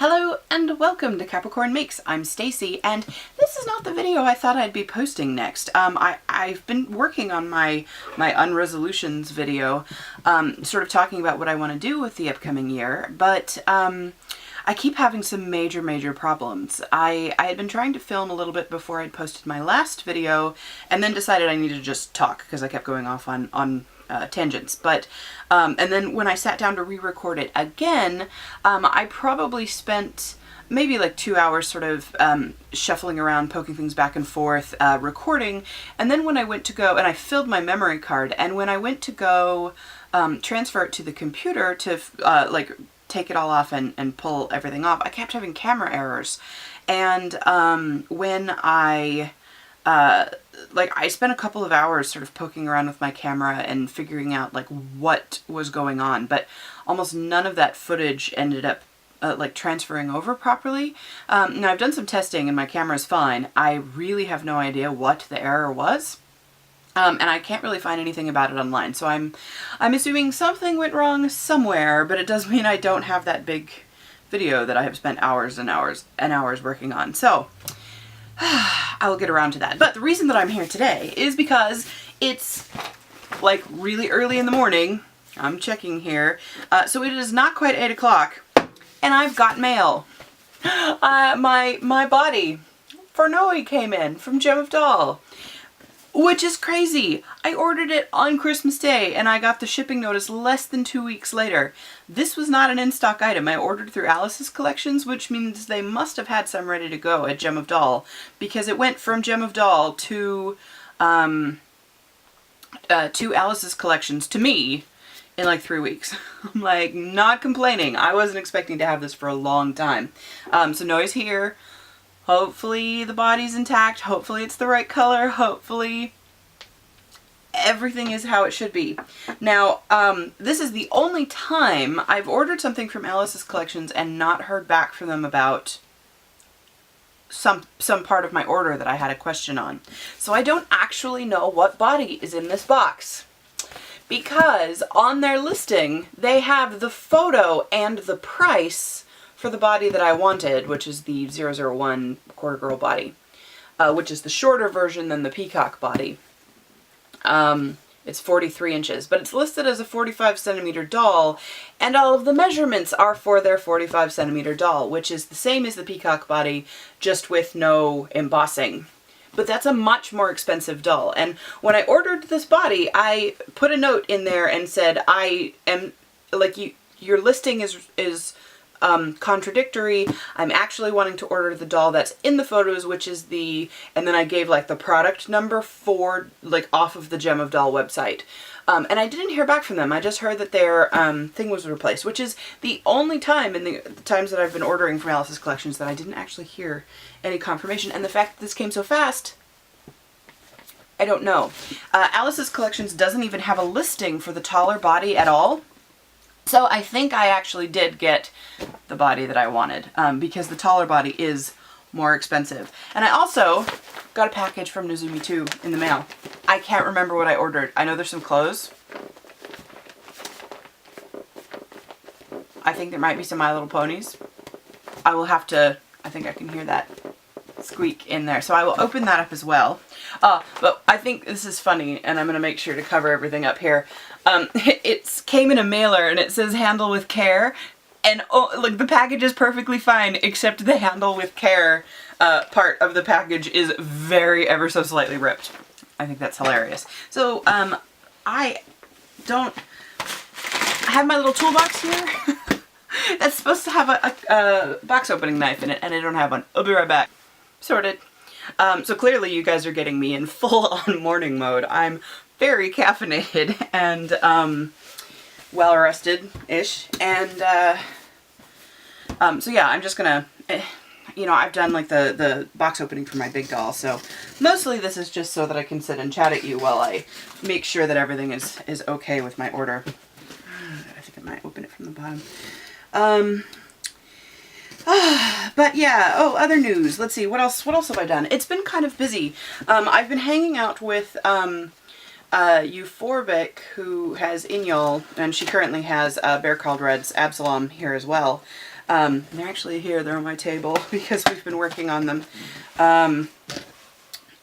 Hello and welcome to Capricorn Makes. I'm Stacy, and this is not the video I thought I'd be posting next. I've been working on my unresolutions video, sort of talking about what I want to do with the upcoming year, but I keep having some major problems. I had been trying to film a little bit before I'd posted my last video, and then decided I needed to just talk because I kept going off on tangents. But and then when I sat down to re-record it again, I probably spent maybe like 2 hours sort of shuffling around, poking things back and forth, recording. And then when I went to go, and I filled my memory card, and when I went to go transfer it to the computer to like take it all off and pull everything off, I kept having camera errors. And when I spent a couple of hours sort of poking around with my camera and figuring out like what was going on, but almost none of that footage ended up like transferring over properly. Now I've done some testing and my camera's fine. I really have no idea what the error was. And I can't really find anything about it online, so I'm assuming something went wrong somewhere, but it does mean I don't have that big video that I have spent hours and hours and hours working on. So I will get around to that. But the reason that I'm here today is because it's like really early in the morning. I'm checking here. So it is not quite 8 o'clock and I've got mail. My body for Noe came in from Gem of Doll, which is crazy. I ordered it on Christmas Day and I got the shipping notice less than 2 weeks later. This was not an in-stock item. I ordered through Alice's Collections, which means they must have had some ready to go at Gem of Doll, because it went from Gem of Doll to Alice's Collections to me in like 3 weeks. I'm like, not complaining. I wasn't expecting to have this for a long time. So Noe's here. Hopefully the body's intact, hopefully it's the right color, hopefully everything is how it should be. Now, this is the only time I've ordered something from Alice's Collections and not heard back from them about some part of my order that I had a question on. So I don't actually know what body is in this box, because on their listing they have the photo and the price for the body that I wanted, which is the 001 quarter girl body, which is the shorter version than the peacock body. It's 43 inches, but it's listed as a 45 centimeter doll, and all of the measurements are for their 45 centimeter doll, which is the same as the peacock body, just with no embossing. But that's a much more expensive doll. And when I ordered this body, I put a note in there and said, I am, like, your listing is contradictory. I'm actually wanting to order the doll that's in the photos, which is the, and then I gave like the product number for, like, off of the Gem of Doll website. And I didn't hear back from them. I just heard that their thing was replaced, which is the only time in the times that I've been ordering from Alice's Collections that I didn't actually hear any confirmation. And the fact that this came so fast, I don't know. Alice's Collections doesn't even have a listing for the taller body at all. So I think I actually did get the body that I wanted, because the taller body is more expensive. And I also got a package from Nezumitoo in the mail. I can't remember what I ordered. I know there's some clothes. I think there might be some My Little Ponies. I will have to, I think I can hear that squeak in there. So I will open that up as well. But I think this is funny, and I'm going to make sure to cover everything up here. It came in a mailer and it says handle with care, and oh, like, the package is perfectly fine, except the handle with care part of the package is very ever so slightly ripped. I think that's hilarious. So I have my little toolbox here that's supposed to have a box opening knife in it, and I don't have one. I'll be right back. Sorted. So clearly you guys are getting me in full-on morning mode. I'm very caffeinated and well rested-ish, and so yeah, I'm just gonna, you know, I've done like the box opening for my big doll, so mostly this is just so that I can sit and chat at you while I make sure that everything is okay with my order. I think I might open it from the bottom. But yeah, oh, other news. Let's see, what else have I done? It's been kind of busy. I've been hanging out with Euphorbic, who has Inyol, and she currently has Bear Called Red's Absalom here as well. They're actually here, they're on my table because we've been working on them.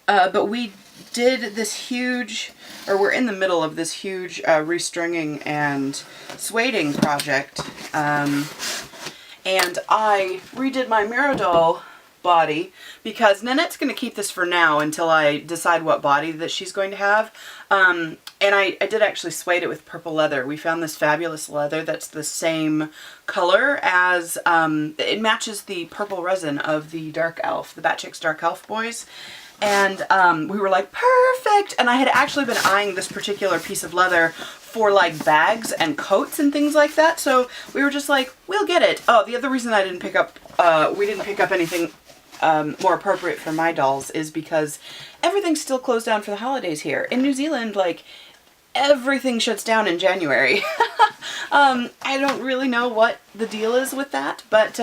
But we did this huge, or we're in the middle of this huge restringing and sueding project. And I redid my Miradol body because Nanette's going to keep this for now until I decide what body that she's going to have. And I did actually suede it with purple leather. We found this fabulous leather that's the same color as, it matches the purple resin of the Dark Elf, the Batchick's Dark Elf boys. And we were like, perfect! And I had actually been eyeing this particular piece of leather for like bags and coats and things like that. So we were just like, we'll get it. Oh, the other reason I didn't pick up, we didn't pick up anything more appropriate for my dolls is because everything's still closed down for the holidays here. In New Zealand, like, everything shuts down in January. I don't really know what the deal is with that, but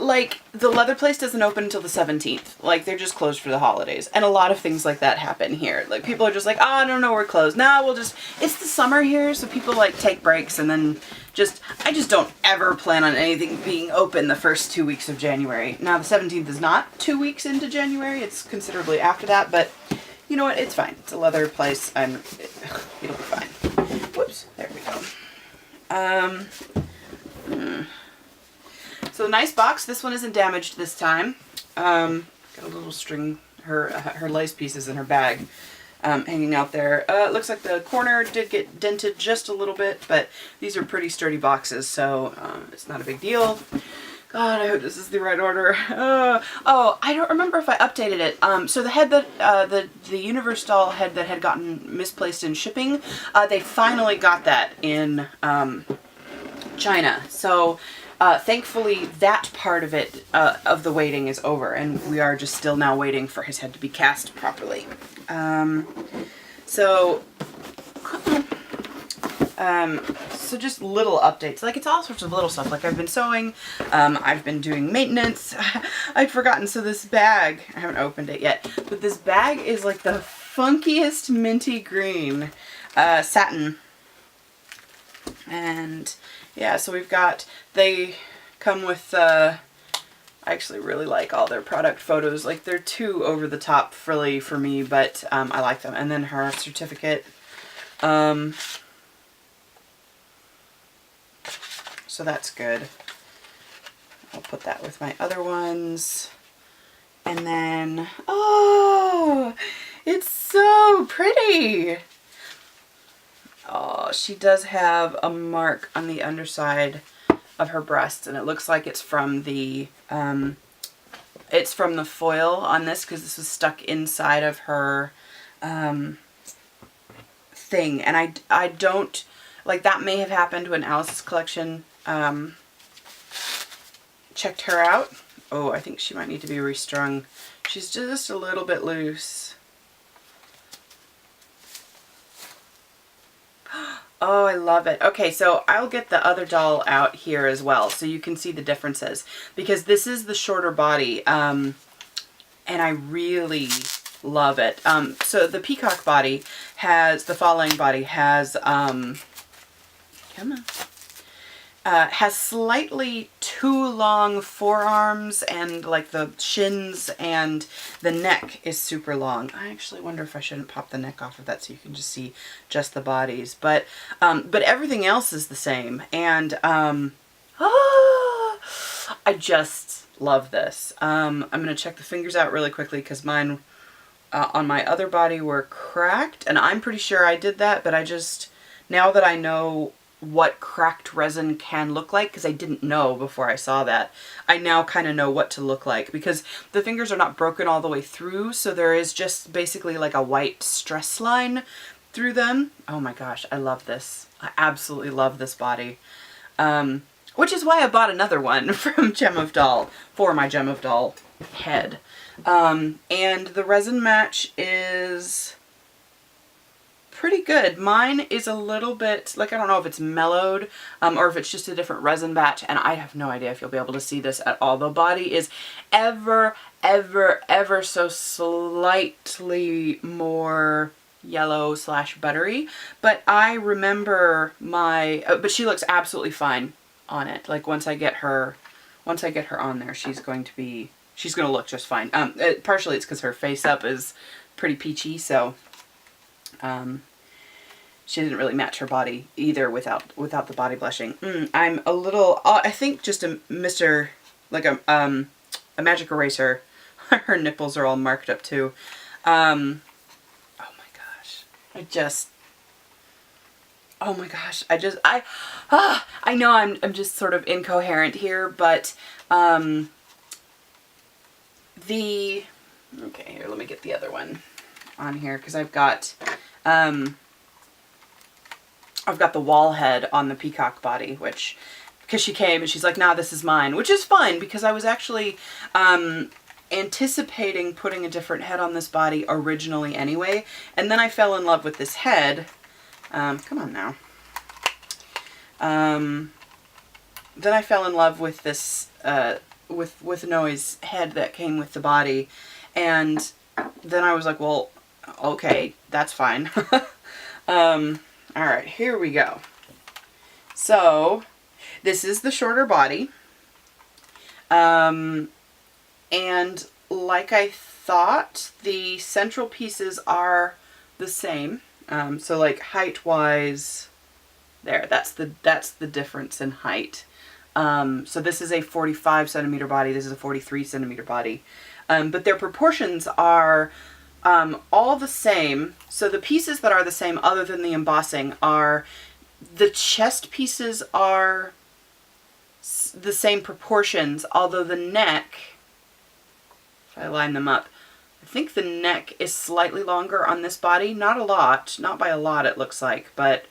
like, the leather place doesn't open until the 17th. Like, they're just closed for the holidays. And a lot of things like that happen here. Like, people are just like, oh, no, we're closed. No, we'll just, it's the summer here, so people, like, take breaks and then I just don't ever plan on anything being open the first 2 weeks of January. Now, the 17th is not 2 weeks into January. It's considerably after that, but you know what? It's fine. It's a leather place. It'll be fine. Whoops. There we go. So nice box. This one isn't damaged this time. Got a little string, her lace pieces in her bag hanging out there. It looks like the corner did get dented just a little bit, but these are pretty sturdy boxes, so it's not a big deal. God, I hope this is the right order. Oh, I don't remember if I updated it. So the head that, the Universe doll head that had gotten misplaced in shipping, they finally got that in China. So thankfully that part of it, of the waiting is over, and we are just still now waiting for his head to be cast properly. So just little updates. Like, it's all sorts of little stuff. Like, I've been sewing, I've been doing maintenance. I'd forgotten. So this bag, I haven't opened it yet, but this bag is like the funkiest minty green satin. And yeah, so we've got, they come with, I actually really like all their product photos. Like, they're too over the top frilly for me, but I like them. And then her certificate. So that's good. I'll put that with my other ones. And then, oh, it's so pretty. Oh, she does have a mark on the underside of her breast, and it looks like it's from the foil on this, because this was stuck inside of her thing. And I don't, like, that may have happened when Alice's collection checked her out. Oh, I think she might need to be restrung. She's just a little bit loose. Oh, I love it. Okay, so I'll get the other doll out here as well so you can see the differences, because this is the shorter body, and I really love it. So the peacock body has, the falling body has, has slightly too long forearms, and like the shins, and the neck is super long. I actually wonder if I shouldn't pop the neck off of that so you can just see just the bodies. But everything else is the same. And I just love this. I'm going to check the fingers out really quickly because mine on my other body were cracked, and I'm pretty sure I did that, but I just, now that I know what cracked resin can look like, because I didn't know before I saw that, I now kind of know what to look like, because the fingers are not broken all the way through, so there is just basically like a white stress line through them. Oh my gosh, I love this. I absolutely love this body. Which is why I bought another one from Gem of Doll for my Gem of Doll head. And the resin match is pretty good. Mine is a little bit, like, I don't know if it's mellowed or if it's just a different resin batch, and I have no idea if you'll be able to see this at all. The body is ever so slightly more yellow / buttery, but I remember my, but she looks absolutely fine. on it. Like once I get her on there, she's going to look just fine. Partially it's because her face up is pretty peachy, so she didn't really match her body either without the body blushing. I'm a little, I think just a magic eraser. Her nipples are all marked up too. Oh my gosh. Oh my gosh. I know I'm just sort of incoherent here, but okay, here, let me get the other one on here, because I've got the wall head on the peacock body, which, because she came and she's like, nah, this is mine, which is fine, because I was actually anticipating putting a different head on this body originally anyway, and then I fell in love with this head. Come on now. Then I fell in love with this, with Noe's head that came with the body, and then I was like, well, okay, that's fine. Alright, here we go. So, this is the shorter body. And like I thought, the central pieces are the same. So like height-wise, there, that's the difference in height. So this is a 45 centimeter body, this is a 43 centimeter body. But their proportions are all the same. So the pieces that are the same other than the embossing are, the chest pieces are the same proportions, although the neck, if I line them up, I think the neck is slightly longer on this body. Not a lot, not by a lot it looks like, but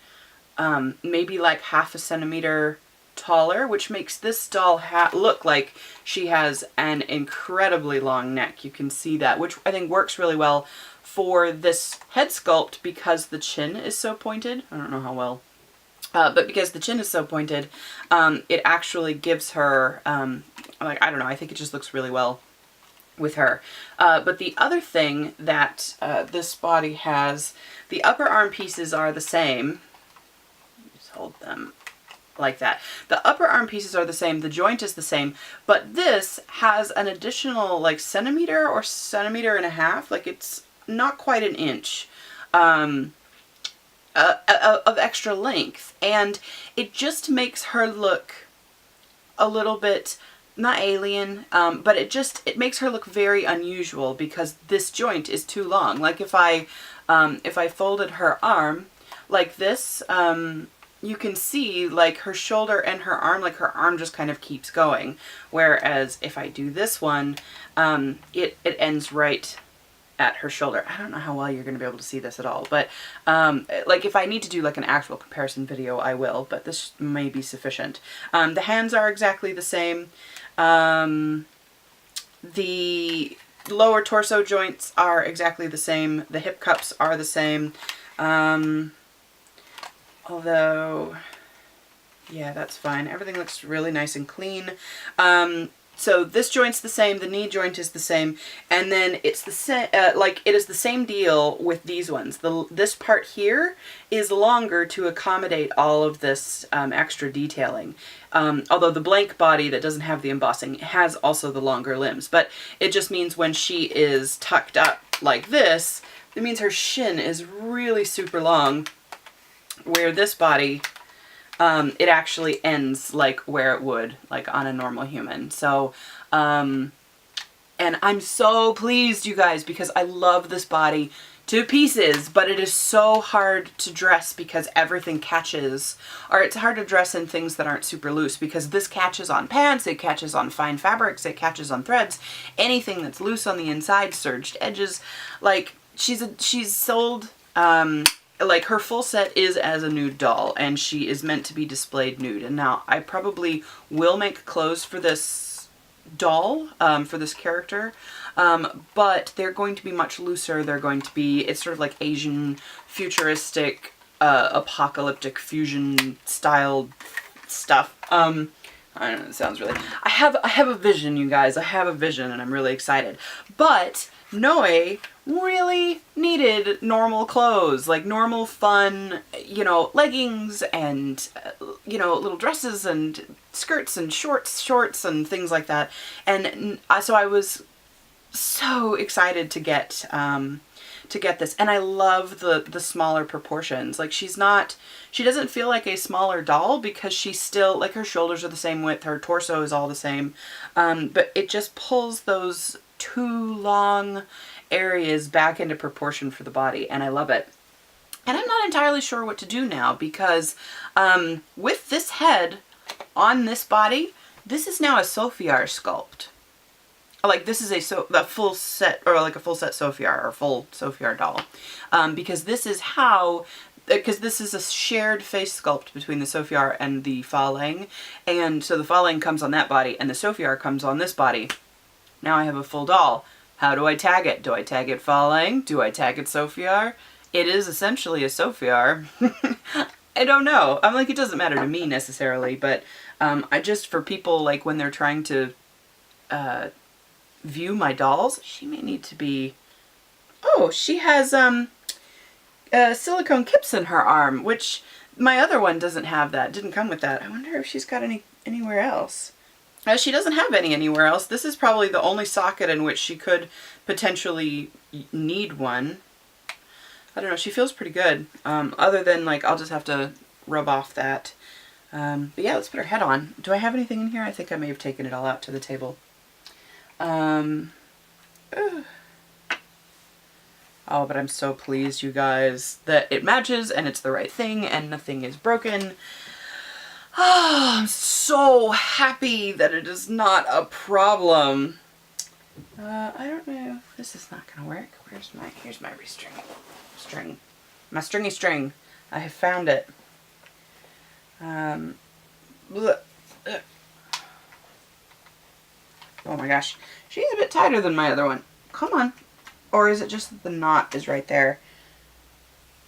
maybe like half a centimeter taller, which makes this doll look like she has an incredibly long neck. You can see that, which I think works really well for this head sculpt because the chin is so pointed. I don't know how well, but because the chin is so pointed, it actually gives her, like, I don't know, I think it just looks really well with her. But the other thing that this body has, the upper arm pieces are the same. Just hold them like that. The upper arm pieces are the same, the joint is the same, but this has an additional like centimeter or centimeter and a half, like it's not quite an inch of extra length, and it just makes her look a little bit, not alien, but it makes her look very unusual because this joint is too long. Like if I folded her arm like this, you can see like her shoulder and her arm, like her arm just kind of keeps going. Whereas if I do this one, it ends right at her shoulder. I don't know how well you're going to be able to see this at all, but like if I need to do like an actual comparison video, I will, but this may be sufficient. The hands are exactly the same. The lower torso joints are exactly the same. The hip cups are the same. Although, yeah, that's fine. Everything looks really nice and clean. So this joint's the same, the knee joint is the same, and then it's the same, like it is the same deal with these ones. This part here is longer to accommodate all of this extra detailing. Although the blank body that doesn't have the embossing has also the longer limbs, but it just means when she is tucked up like this, it means her shin is really super long, where this body, it actually ends like where it would, like on a normal human. So, and I'm so pleased, you guys, because I love this body to pieces, but it is so hard to dress because everything catches, or it's hard to dress in things that aren't super loose because this catches on pants, it catches on fine fabrics, it catches on threads, anything that's loose on the inside, serged edges. Like she's sold, like her full set is as a nude doll, and she is meant to be displayed nude. And now I probably will make clothes for this doll, for this character, but they're going to be much looser. They're going to be, it's sort of like Asian futuristic, apocalyptic fusion styled stuff. I don't know, it sounds really... I have a vision, you guys. I have a vision, and I'm really excited. But Noe really needed normal clothes, like normal fun, you know, leggings and, you know, little dresses and skirts and shorts and things like that. And so I was so excited to get this, and I love the smaller proportions. Like she doesn't feel like a smaller doll because she's still, like, her shoulders are the same width, her torso is all the same, but it just pulls those too long areas back into proportion for the body, and I love it. And I'm not entirely sure what to do now because with this head on this body, this is now a Sophiar sculpt. Like this is a full set, or like a full set Sophiar, or full Sophiar doll, because this is how, because this is a shared face sculpt between the Sophiar and the Fa Lang, and so the Fa Lang comes on that body and the Sophiar comes on this body. Now I have a full doll. How do I tag it? Do I tag it Fa Lang? Do I tag it Sophiar? It is essentially a Sophiar. I don't know. I'm like, it doesn't matter to me necessarily, but I just, for people like when they're trying to view my dolls, she may need to be... Oh, she has silicone kips in her arm, which my other one doesn't have that. Didn't come with that. I wonder if she's got anywhere else. She doesn't have any anywhere else. This is probably the only socket in which she could potentially need one. I don't know. She feels pretty good. Other than, like, I'll just have to rub off that. But yeah, let's put her head on. Do I have anything in here? I think I may have taken it all out to the table. Oh, but I'm so pleased, you guys, that it matches and it's the right thing and nothing is broken. Oh, I'm so happy that it is not a problem. I don't know. This is not gonna work. Here's my string. My stringy string. I have found it. Oh my gosh. She's a bit tighter than my other one. Come on. Or is it just that the knot is right there?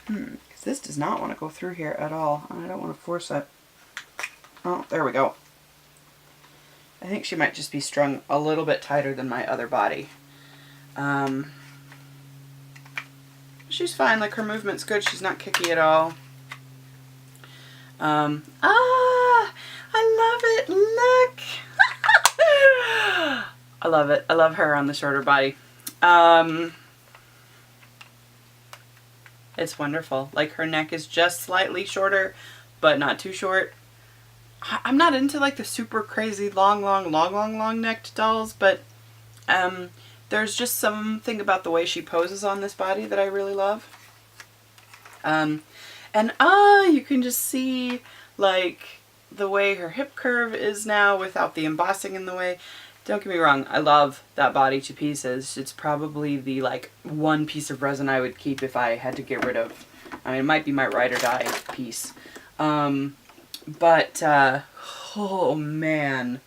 Because this does not want to go through here at all. I don't want to force it. Oh, there we go. I think she might just be strung a little bit tighter than my other body. She's fine. Like, her movement's good. She's not kicky at all. I love it. Look. I love it. I love her on the shorter body. It's wonderful. Like, her neck is just slightly shorter, but not too short. I'm not into, like, the super crazy long necked dolls, but there's just something about the way she poses on this body that I really love. And you can just see, like, the way her hip curve is now without the embossing in the way. Don't get me wrong, I love that body to pieces. It's probably the, like, one piece of resin I would keep if I had to get rid of. I mean, it might be my ride or die piece. Oh man.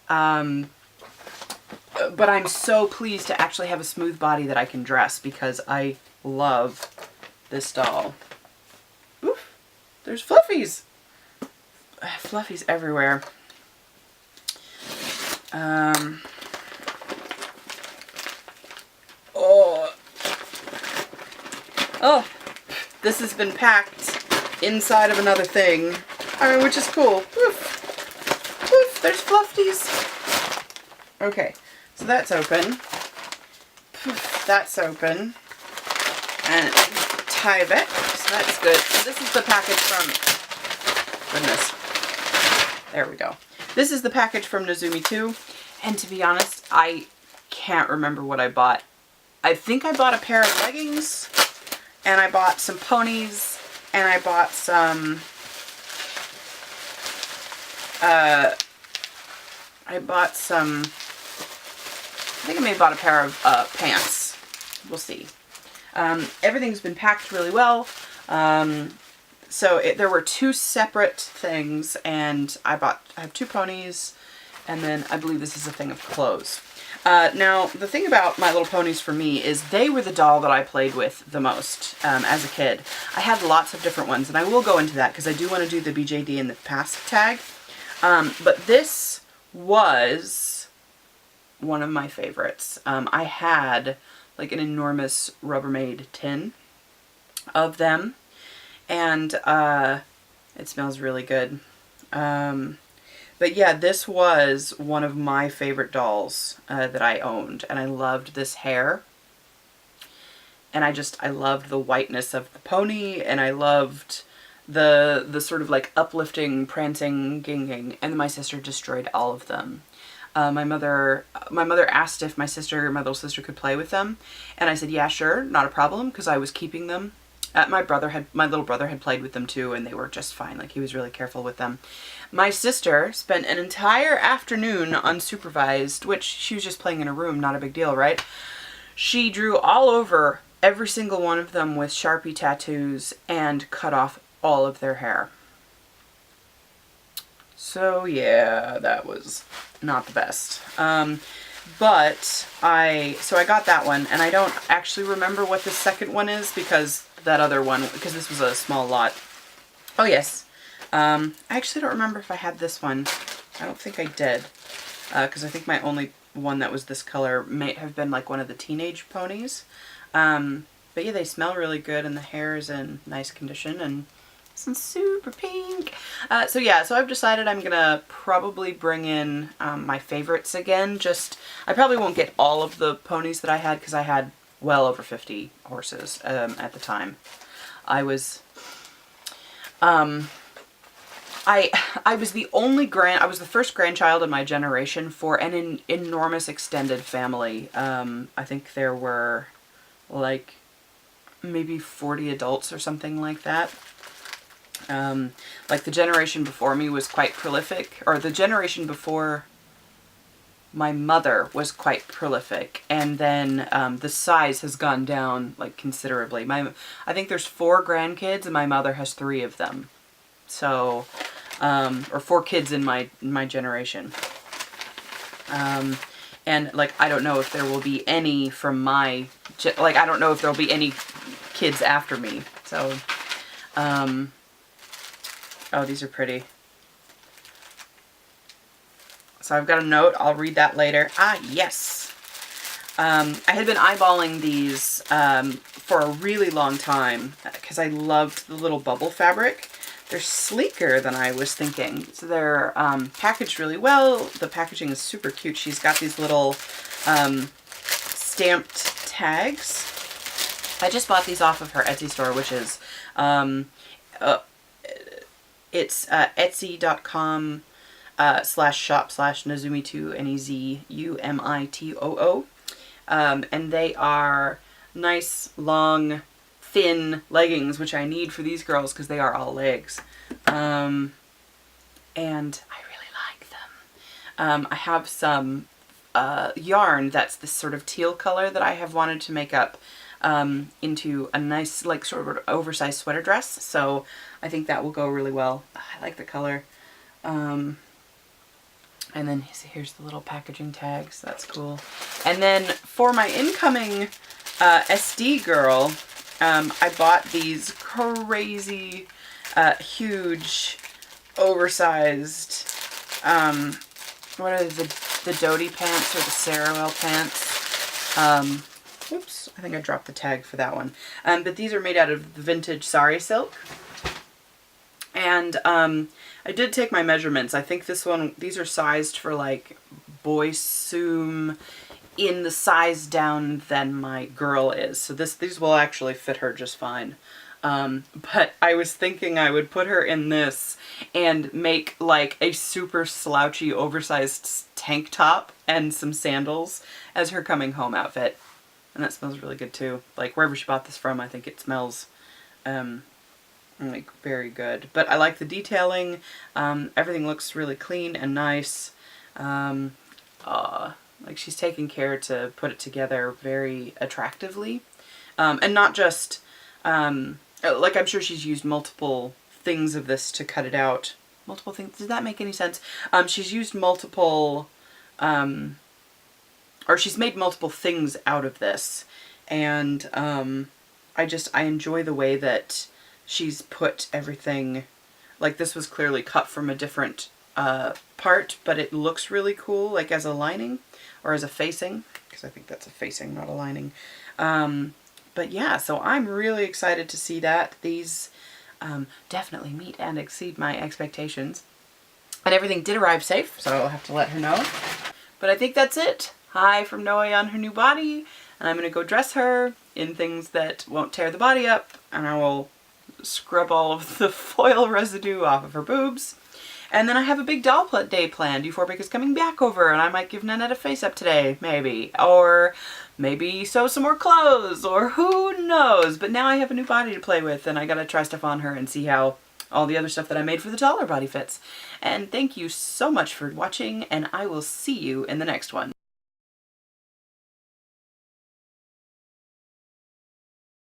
But I'm so pleased to actually have a smooth body that I can dress because I love this doll. Oof, there's fluffies. Fluffies everywhere. Oh, this has been packed inside of another thing, which is cool. Oof. Oof, there's fluffies. Okay, so that's open. That's open. And tie it. So that's good. So this is the package from... Goodness. There we go. This is the package from Nezumitoo, and to be honest, I can't remember what I bought. I think I bought a pair of leggings, and I bought some ponies, and I bought some, I think I may have bought a pair of pants. We'll see. Everything's been packed really well. So there were two separate things, and I have two ponies, and then I believe this is a thing of clothes. Now, the thing about My Little Ponies for me is they were the doll that I played with the most as a kid. I had lots of different ones, and I will go into that because I do want to do the BJD in the past tag. But this was one of my favorites. I had like an enormous Rubbermaid tin of them, and it smells really good. But yeah, this was one of my favorite dolls that I owned, and I loved this hair. And I loved the whiteness of the pony, and I loved the sort of like uplifting, prancing, ginging, and my sister destroyed all of them. My mother asked if my little sister could play with them, and I said, yeah, sure, not a problem, because I was keeping them. My little brother had played with them too, and they were just fine. Like, he was really careful with them. My sister spent an entire afternoon unsupervised, which she was just playing in a room, not a big deal, right? She drew all over every single one of them with Sharpie tattoos and cut off all of their hair. So yeah, that was not the best. But I got that one, and I don't actually remember what the second one is, because because this was a small lot. Oh yes. I actually don't remember if I had this one. I don't think I did. Because I think my only one that was this color may have been like one of the teenage ponies. But yeah, they smell really good, and the hair is in nice condition, and it's super pink. So yeah, so I've decided I'm gonna probably bring in my favorites again. I probably won't get all of the ponies that I had, because I had well over 50 horses at the time. I was I was the first grandchild in my generation for an enormous extended family. I think there were like maybe 40 adults or something like that. Like the generation before me was quite prolific, or the generation before my mother was quite prolific, and then the size has gone down like considerably. I think there's 4 grandkids, and my mother has 3 of them. So, or 4 kids in my generation. And like, I don't know if there will be any from I don't know if there'll be any kids after me. So, oh, these are pretty. So I've got a note. I'll read that later. Ah, yes. I had been eyeballing these for a really long time because I loved the little bubble fabric. They're sleeker than I was thinking. So they're packaged really well. The packaging is super cute. She's got these little stamped tags. I just bought these off of her Etsy store, which is it's etsy.com /shop/Nezumitoo, Nezumitoo. And they are nice, long, thin leggings, which I need for these girls because they are all legs. And I really like them. I have some yarn that's this sort of teal color that I have wanted to make up into a nice, like, sort of oversized sweater dress. So I think that will go really well. I like the color. And then here's the little packaging tags. That's cool. And then for my incoming SD girl, I bought these crazy, huge, oversized, what are the Dodie pants or the Sarawel pants? Whoops, I think I dropped the tag for that one. But these are made out of the vintage sari silk. And I did take my measurements. I think these are sized for like boy Soom in the size down than my girl is. So these will actually fit her just fine. But I was thinking I would put her in this and make like a super slouchy oversized tank top and some sandals as her coming home outfit. And that smells really good too. Like wherever she bought this from, I think it smells like very good. But I like the detailing. Everything looks really clean and nice. Like she's taking care to put it together very attractively. And not just, like I'm sure she's used multiple things of this to cut it out. Multiple things, does that make any sense? She's used multiple, or she's made multiple things out of this. And I enjoy the way that she's put everything, like this was clearly cut from a different part, but it looks really cool, like as a lining or as a facing, because I think that's a facing, not a lining. But yeah, so I'm really excited to see that. These definitely meet and exceed my expectations. And everything did arrive safe, so I'll have to let her know. But I think that's it. Hi from Noe on her new body, and I'm going to go dress her in things that won't tear the body up, and I will scrub all of the foil residue off of her boobs. And then I have a big doll day planned. Euphorbic is coming back over, and I might give Nanette a face-up today, maybe. Or maybe sew some more clothes, or who knows. But now I have a new body to play with, and I gotta try stuff on her and see how all the other stuff that I made for the taller body fits. And thank you so much for watching, and I will see you in the next one.